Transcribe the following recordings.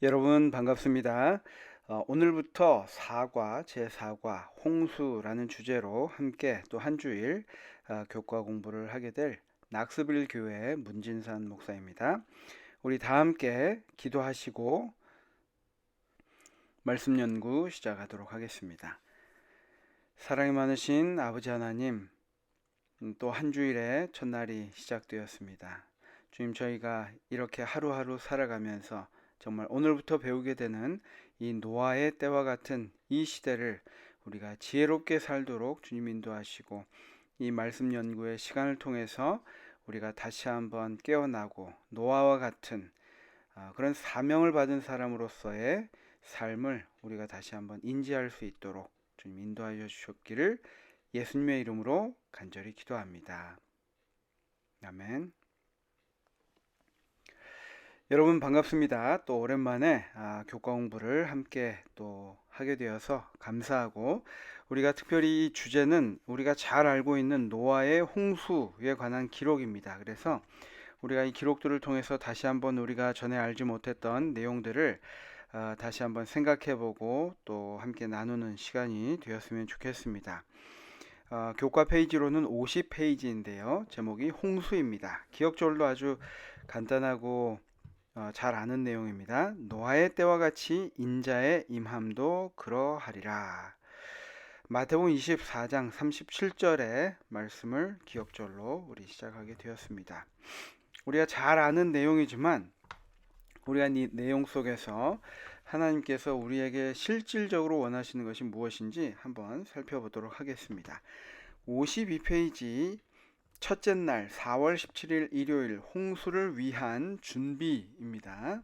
여러분 반갑습니다. 오늘부터 사과, 제사과, 홍수라는 주제로 함께 또 한 주일 교과 공부를 하게 될 낙스빌 교회 문진산 목사입니다. 우리 다 함께 기도하시고 말씀 연구 시작하도록 하겠습니다. 사랑이 많으신 아버지 하나님, 또 한 주일의 첫날이 시작되었습니다. 주님, 저희가 이렇게 하루하루 살아가면서 정말 오늘부터 배우게 되는 이 노아의 때와 같은 이 시대를 우리가 지혜롭게 살도록 주님 인도하시고, 이 말씀 연구의 시간을 통해서 우리가 다시 한번 깨어나고 노아와 같은 그런 사명을 받은 사람으로서의 삶을 우리가 다시 한번 인지할 수 있도록 주님 인도하여 주셨기를 예수님의 이름으로 간절히 기도합니다. 아멘. 여러분 반갑습니다. 또 오랜만에 교과 공부를 함께 또 하게 되어서 감사하고, 우리가 특별히 이 주제는 우리가 잘 알고 있는 노아의 홍수에 관한 기록입니다. 그래서 우리가 이 기록들을 통해서 다시 한번 우리가 전에 알지 못했던 내용들을 다시 한번 생각해보고 또 함께 나누는 시간이 되었으면 좋겠습니다. 교과 페이지로는 50페이지인데요. 제목이 홍수입니다. 기억절도 아주 간단하고 잘 아는 내용입니다. 노아의 때와 같이 인자의 임함도 그러하리라. 마태복음 24장 37절의 말씀을 기억절로 우리 시작하게 되었습니다. 우리가 잘 아는 내용이지만 우리가 이 내용 속에서 하나님께서 우리에게 실질적으로 원하시는 것이 무엇인지 한번 살펴보도록 하겠습니다. 52페이지 첫째 날 4월 17일 일요일 홍수를 위한 준비입니다.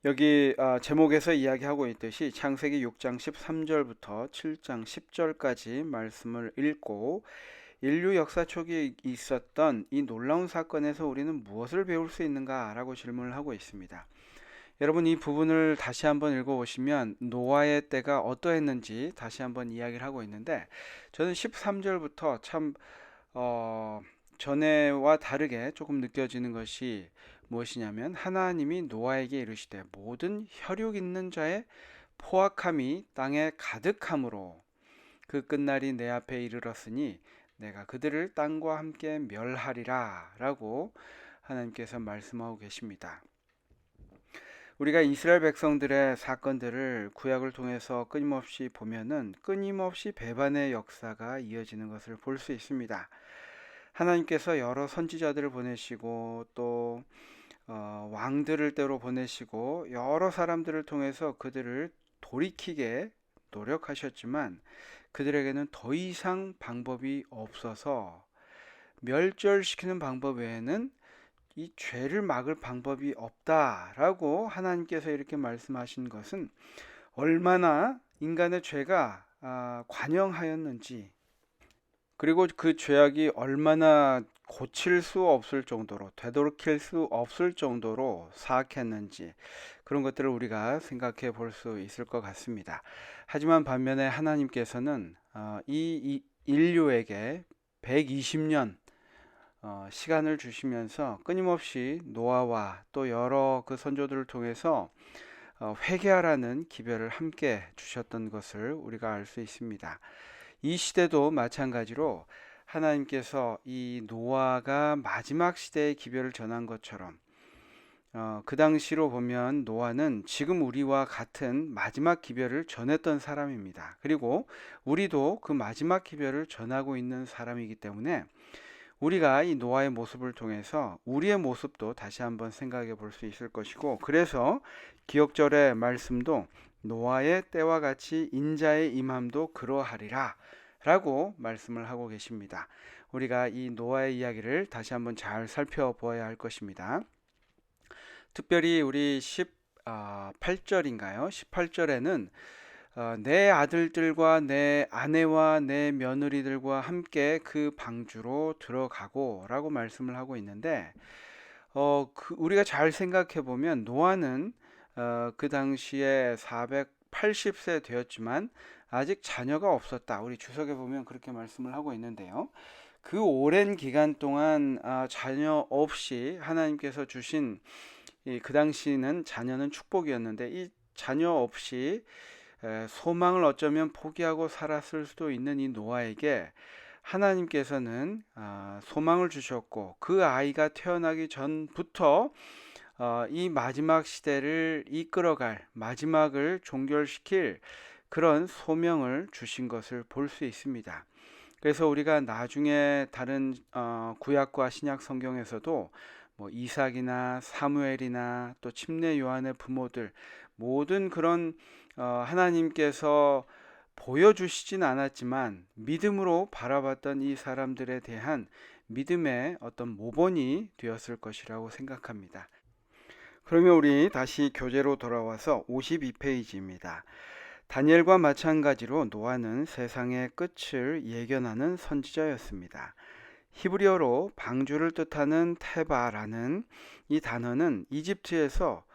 여기 제목에서 이야기하고 있듯이 창세기 6장 13절부터 7장 10절까지 말씀을 읽고 인류 역사 초기에 있었던 이 놀라운 사건에서 우리는 무엇을 배울 수 있는가라고 질문을 하고 있습니다. 여러분, 이 부분을 다시 한번 읽어보시면 노아의 때가 어떠했는지 다시 한번 이야기를 하고 있는데, 저는 13절부터 참 전에와 다르게 조금 느껴지는 것이 무엇이냐면, 하나님이 노아에게 이르시되 모든 혈육 있는 자의 포악함이 땅에 가득함으로 그 끝날이 내 앞에 이르렀으니 내가 그들을 땅과 함께 멸하리라 라고 하나님께서 말씀하고 계십니다. 우리가 이스라엘 백성들의 사건들을 구약을 통해서 끊임없이 보면은 끊임없이 배반의 역사가 이어지는 것을 볼 수 있습니다. 하나님께서 여러 선지자들을 보내시고 또 왕들을 때로 보내시고 여러 사람들을 통해서 그들을 돌이키게 노력하셨지만 그들에게는 더 이상 방법이 없어서 멸절시키는 방법 외에는 이 죄를 막을 방법이 없다라고 하나님께서 이렇게 말씀하신 것은 얼마나 인간의 죄가 관영하였는지, 그리고 그 죄악이 얼마나 고칠 수 없을 정도로 되돌이킬 수 없을 정도로 사악했는지, 그런 것들을 우리가 생각해 볼 수 있을 것 같습니다. 하지만 반면에 하나님께서는 이 인류에게 120년 시간을 주시면서 끊임없이 노아와 또 여러 그 선조들을 통해서 회개하라는 기별을 함께 주셨던 것을 우리가 알 수 있습니다. 이 시대도 마찬가지로 하나님께서 이 노아가 마지막 시대의 기별을 전한 것처럼 그 당시로 보면 노아는 지금 우리와 같은 마지막 기별을 전했던 사람입니다. 그리고 우리도 그 마지막 기별을 전하고 있는 사람이기 때문에 우리가 이 노아의 모습을 통해서 우리의 모습도 다시 한번 생각해 볼 수 있을 것이고, 그래서 기억절의 말씀도 노아의 때와 같이 인자의 임함도 그러하리라 라고 말씀을 하고 계십니다. 우리가 이 노아의 이야기를 다시 한번 잘 살펴보아야 할 것입니다. 특별히 우리 18절인가요? 18절에는 내 아들들과 내 아내와 내 며느리들과 함께 그 방주로 들어가고 라고 말씀을 하고 있는데, 우리가 잘 생각해 보면 노아는 그 당시에 480세 되었지만 아직 자녀가 없었다. 우리 주석에 보면 그렇게 말씀을 하고 있는데요. 그 오랜 기간 동안 자녀 없이 하나님께서 주신 그 당시는 자녀는 축복이었는데 이 자녀 없이 소망을 어쩌면 포기하고 살았을 수도 있는 이 노아에게 하나님께서는 소망을 주셨고 그 아이가 태어나기 전부터 이 마지막 시대를 이끌어갈 마지막을 종결시킬 그런 소명을 주신 것을 볼 수 있습니다. 그래서 우리가 나중에 다른 구약과 신약 성경에서도 뭐 이삭이나 사무엘이나 또 침례 요한의 부모들 모든 그런 하나님께서 보여주시진 않았지만 믿음으로 바라봤던 이 사람들에 대한 믿음의 어떤 모본이 되었을 것이라고 생각합니다. 그러면 우리 다시 교재로 돌아와서 52페이지입니다. 다니엘과 마찬가지로 노아는 세상의 끝을 예견하는 선지자였습니다. 히브리어로 방주를 뜻하는 테바라는 이 단어는 이집트에서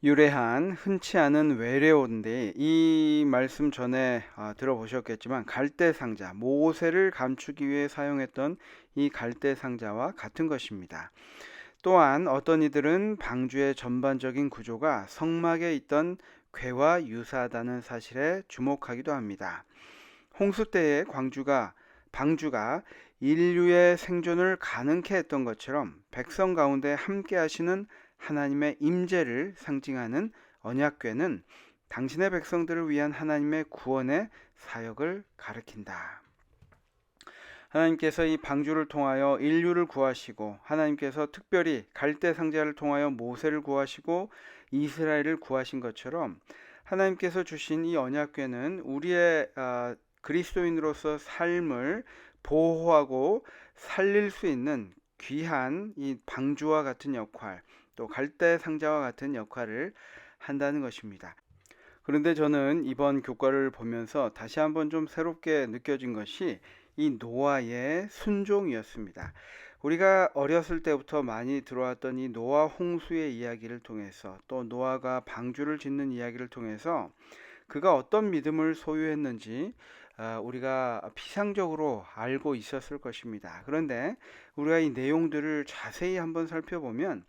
유래한 흔치 않은 외래어인데 이 말씀 전에 들어보셨겠지만 갈대 상자, 모세를 감추기 위해 사용했던 이 갈대 상자와 같은 것입니다. 또한 어떤 이들은 방주의 전반적인 구조가 성막에 있던 괴와 유사하다는 사실에 주목하기도 합니다. 홍수 때의 방주가 인류의 생존을 가능케 했던 것처럼 백성 가운데 함께 하시는 하나님의 임재를 상징하는 언약궤는 당신의 백성들을 위한 하나님의 구원의 사역을 가리킨다. 하나님께서 이 방주를 통하여 인류를 구하시고 하나님께서 특별히 갈대 상자를 통하여 모세를 구하시고 이스라엘을 구하신 것처럼 하나님께서 주신 이 언약궤는 우리의 그리스도인으로서 삶을 보호하고 살릴 수 있는 귀한 이 방주와 같은 역할, 또 갈대 상자와 같은 역할을 한다는 것입니다. 그런데 저는 이번 교과를 보면서 다시 한번 좀 새롭게 느껴진 것이 이 노아의 순종이었습니다. 우리가 어렸을 때부터 많이 들어왔던 이 노아 홍수의 이야기를 통해서 또 노아가 방주를 짓는 이야기를 통해서 그가 어떤 믿음을 소유했는지 우리가 피상적으로 알고 있었을 것입니다. 그런데 우리가 이 내용들을 자세히 한번 살펴보면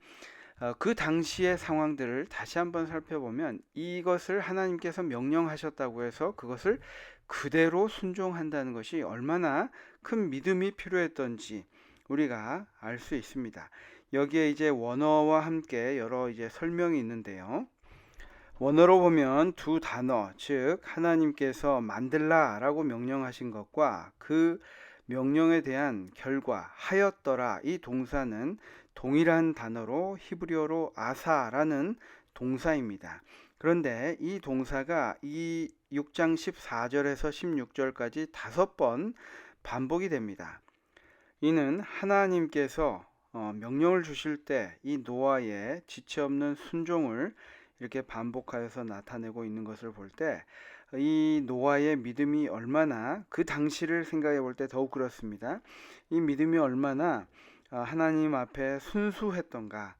그 당시의 상황들을 다시 한번 살펴보면 이것을 하나님께서 명령하셨다고 해서 그것을 그대로 순종한다는 것이 얼마나 큰 믿음이 필요했던지 우리가 알 수 있습니다. 여기에 이제 원어와 함께 여러 이제 설명이 있는데요. 원어로 보면 두 단어, 즉 하나님께서 만들라라고 명령하신 것과 그 명령에 대한 결과 하였더라 이 동사는 동일한 단어로 히브리어로 아사라는 동사입니다. 그런데 이 동사가 이 6장 14절에서 16절까지 5번 반복이 됩니다. 이는 하나님께서 명령을 주실 때 이 노아의 지체 없는 순종을 이렇게 반복하여서 나타내고 있는 것을 볼 때 이 노아의 믿음이 얼마나 그 당시를 생각해 볼 때 더욱 그렇습니다. 이 믿음이 얼마나 하나님 앞에 순수했던가,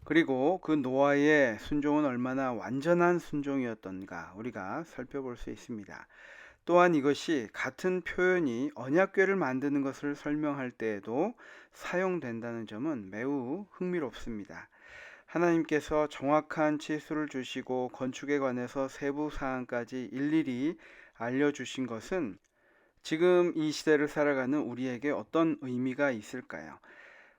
그리고 그 노아의 순종은 얼마나 완전한 순종이었던가 우리가 살펴볼 수 있습니다. 또한 이것이 같은 표현이 언약궤를 만드는 것을 설명할 때에도 사용된다는 점은 매우 흥미롭습니다. 하나님께서 정확한 치수를 주시고 건축에 관해서 세부 사항까지 일일이 알려주신 것은 지금 이 시대를 살아가는 우리에게 어떤 의미가 있을까요?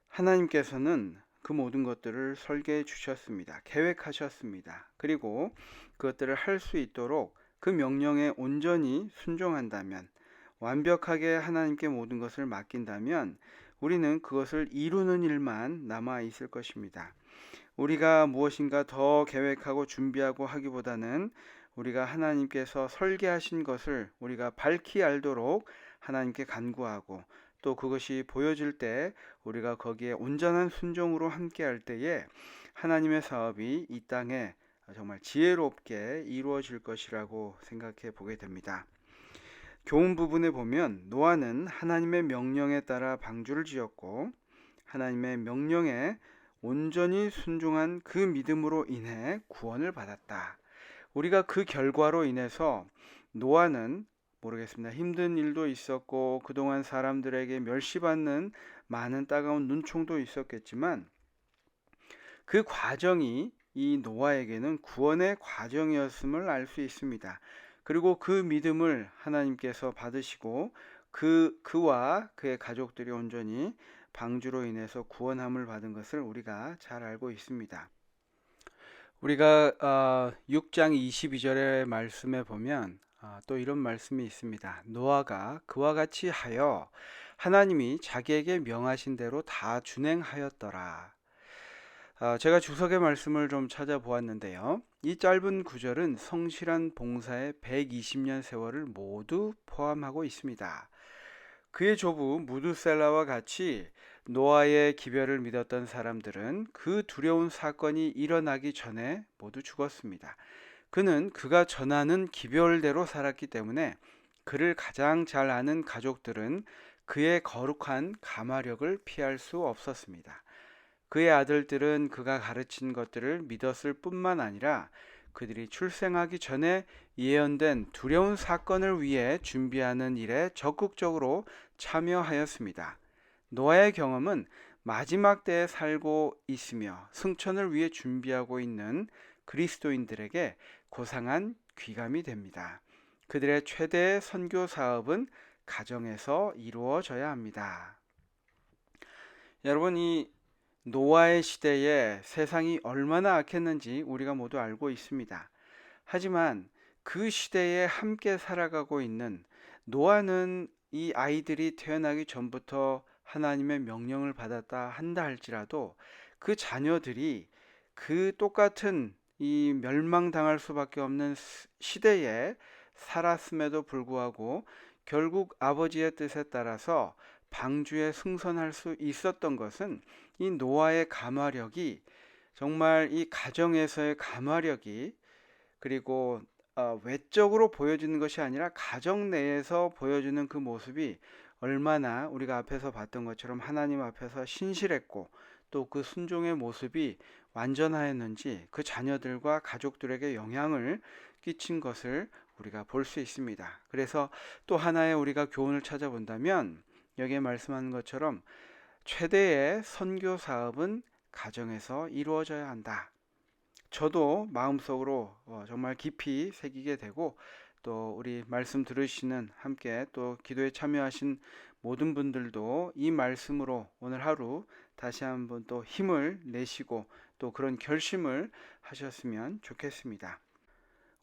하나님께서는 그 모든 것들을 설계해 주셨습니다. 계획하셨습니다. 그리고 그것들을 할 수 있도록 그 명령에 온전히 순종한다면, 완벽하게 하나님께 모든 것을 맡긴다면 우리는 그것을 이루는 일만 남아 있을 것입니다. 우리가 무엇인가 더 계획하고 준비하고 하기보다는 우리가 하나님께서 설계하신 것을 우리가 밝히 알도록 하나님께 간구하고 또 그것이 보여질 때 우리가 거기에 온전한 순종으로 함께 할 때에 하나님의 사업이 이 땅에 정말 지혜롭게 이루어질 것이라고 생각해 보게 됩니다. 교훈 부분에 보면 노아는 하나님의 명령에 따라 방주를 지었고 하나님의 명령에 온전히 순종한 그 믿음으로 인해 구원을 받았다. 우리가 그 결과로 인해서 노아는 모르겠습니다. 힘든 일도 있었고 그동안 사람들에게 멸시받는 많은 따가운 눈총도 있었겠지만 그 과정이 이 노아에게는 구원의 과정이었음을 알 수 있습니다. 그리고 그 믿음을 하나님께서 받으시고 그와 그의 가족들이 온전히 방주로 인해서 구원함을 받은 것을 우리가 잘 알고 있습니다. 우리가 6장 22절의 말씀에 보면 또 이런 말씀이 있습니다. 노아가 그와 같이 하여 하나님이 자기에게 명하신 대로 다 준행하였더라. 제가 주석의 말씀을 좀 찾아보았는데요. 이 짧은 구절은 성실한 봉사의 120년 세월을 모두 포함하고 있습니다. 그의 조부 무두셀라와 같이 노아의 기별을 믿었던 사람들은 그 두려운 사건이 일어나기 전에 모두 죽었습니다. 그는 그가 전하는 기별대로 살았기 때문에 그를 가장 잘 아는 가족들은 그의 거룩한 가마력을 피할 수 없었습니다. 그의 아들들은 그가 가르친 것들을 믿었을 뿐만 아니라 그들이 출생하기 전에 예언된 두려운 사건을 위해 준비하는 일에 적극적으로 참여하였습니다. 노아의 경험은 마지막 때에 살고 있으며 승천을 위해 준비하고 있는 그리스도인들에게 고상한 귀감이 됩니다. 그들의 최대 선교 사업은 가정에서 이루어져야 합니다. 여러분, 이 노아의 시대에 세상이 얼마나 악했는지 우리가 모두 알고 있습니다. 하지만 그 시대에 함께 살아가고 있는 노아는 이 아이들이 태어나기 전부터 하나님의 명령을 받았다 한다 할지라도 그 자녀들이 그 똑같은 이 멸망당할 수밖에 없는 시대에 살았음에도 불구하고 결국 아버지의 뜻에 따라서 방주에 승선할 수 있었던 것은 이 노아의 가마력이 정말 이 가정에서의 가마력이 그리고 외적으로 보여지는 것이 아니라 가정 내에서 보여주는 그 모습이 얼마나 우리가 앞에서 봤던 것처럼 하나님 앞에서 신실했고 또 그 순종의 모습이 완전하였는지 그 자녀들과 가족들에게 영향을 끼친 것을 우리가 볼 수 있습니다. 그래서 또 하나의 우리가 교훈을 찾아본다면 여기에 말씀하는 것처럼 최대의 선교 사업은 가정에서 이루어져야 한다. 저도 마음속으로 정말 깊이 새기게 되고 또 우리 말씀 들으시는 함께 또 기도에 참여하신 모든 분들도 이 말씀으로 오늘 하루 다시 한번 또 힘을 내시고 또 그런 결심을 하셨으면 좋겠습니다.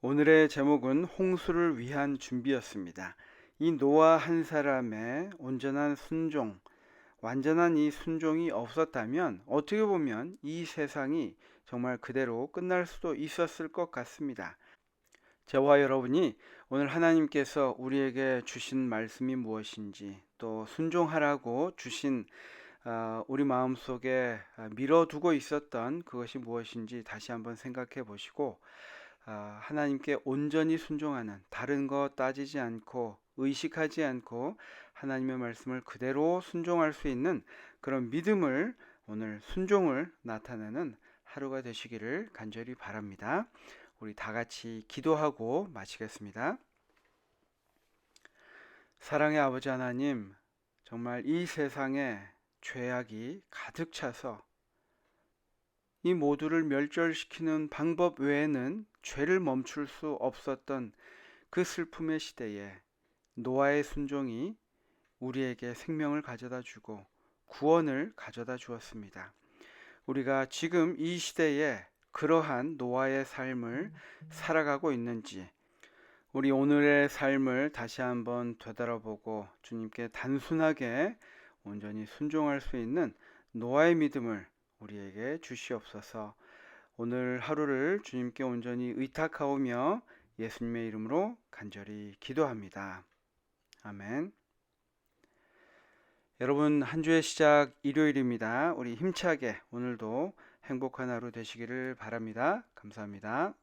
오늘의 제목은 홍수를 위한 준비였습니다. 이 노아 한 사람의 온전한 순종, 완전한 이 순종이 없었다면 어떻게 보면 이 세상이 정말 그대로 끝날 수도 있었을 것 같습니다. 저와 여러분이 오늘 하나님께서 우리에게 주신 말씀이 무엇인지 또 순종하라고 주신 우리 마음속에 밀어두고 있었던 그것이 무엇인지 다시 한번 생각해 보시고 하나님께 온전히 순종하는 다른 거 따지지 않고 의식하지 않고 하나님의 말씀을 그대로 순종할 수 있는 그런 믿음을 오늘 순종을 나타내는 하루가 되시기를 간절히 바랍니다. 우리 다 같이 기도하고 마치겠습니다. 사랑의 아버지 하나님, 정말 이 세상에 죄악이 가득 차서 이 모두를 멸절시키는 방법 외에는 죄를 멈출 수 없었던 그 슬픔의 시대에 노아의 순종이 우리에게 생명을 가져다 주고 구원을 가져다 주었습니다. 우리가 지금 이 시대에 그러한 노아의 삶을 살아가고 있는지 우리 오늘의 삶을 다시 한번 되돌아보고 주님께 단순하게 온전히 순종할 수 있는 노아의 믿음을 우리에게 주시옵소서. 오늘 하루를 주님께 온전히 의탁하오며 예수님의 이름으로 간절히 기도합니다. 아멘. 여러분, 한 주의 시작 일요일입니다. 우리 힘차게 오늘도 행복한 하루 되시기를 바랍니다. 감사합니다.